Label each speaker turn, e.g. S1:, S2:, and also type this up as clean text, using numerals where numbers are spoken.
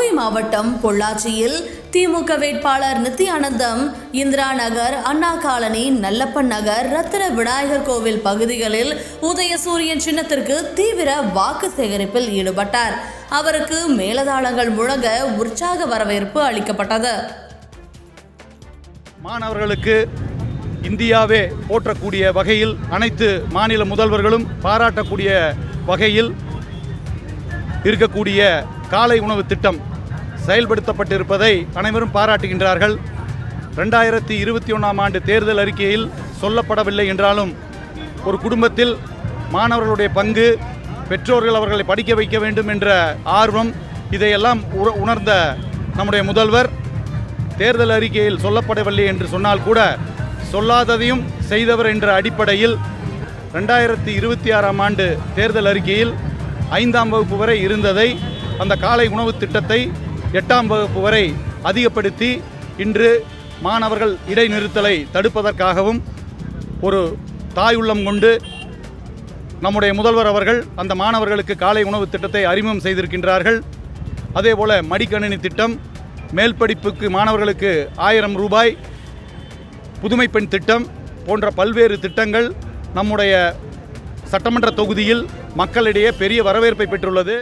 S1: கோவை மாவட்டம் பொள்ளாச்சியில் திமுக வேட்பாளர் நித்யானந்தம் இந்திரா நகர், அண்ணா காலனி, நல்லப்பன் நகர், ரத்தின விநாயகர் கோவில் பகுதிகளில் உதயசூரியன் சின்னத்திற்கு தீவிர வாக்கு சேகரிப்பில் ஈடுபட்டார். அவருக்கு மேலதாளங்கள் முழங்க உற்சாக வரவேற்பு அளிக்கப்பட்டது.
S2: மாணவர்களுக்கு இந்தியாவே போற்றக்கூடிய வகையில் அனைத்து மாநில முதல்வர்களும் பாராட்டக்கூடிய வகையில் இருக்கக்கூடிய காலை உணவு திட்டம் செயல்படுத்தப்பட்டிருப்பதை அனைவரும் பாராட்டுகின்றார்கள். 2021ஆம் ஆண்டு தேர்தல் அறிக்கையில் சொல்லப்படவில்லை என்றாலும் ஒரு குடும்பத்தில் மாணவர்களுடைய பங்கு, பெற்றோர்கள் அவர்களை படிக்க வைக்க வேண்டும் என்ற ஆர்வம், இதையெல்லாம் உணர்ந்த நம்முடைய முதல்வர் தேர்தல் அறிக்கையில் சொல்லப்படவில்லை என்று சொன்னால் கூட சொல்லாததையும் செய்தவர் என்ற அடிப்படையில் 2026ஆம் ஆண்டு தேர்தல் அறிக்கையில் 5ஆம் வகுப்பு வரை இருந்ததை அந்த காலை உணவு திட்டத்தை 8ஆம் வகுப்பு வரை அதிகப்படுத்தி இன்று மாணவர்கள் இடைநிறுத்தலை தடுப்பதற்காகவும் ஒரு தாயுள்ளம் கொண்டு நம்முடைய முதல்வர் அவர்கள் அந்த மாணவர்களுக்கு காலை உணவு திட்டத்தை அறிமுகம் செய்திருக்கின்றார்கள். அதேபோல மடிக்கணினி திட்டம், மேல் படிப்புக்கு மாணவர்களுக்கு 1000 ரூபாய், புதுமை பெண் திட்டம் போன்ற பல்வேறு திட்டங்கள் நம்முடைய சட்டமன்ற தொகுதியில் மக்களிடையே பெரிய வரவேற்பை பெற்றுள்ளது.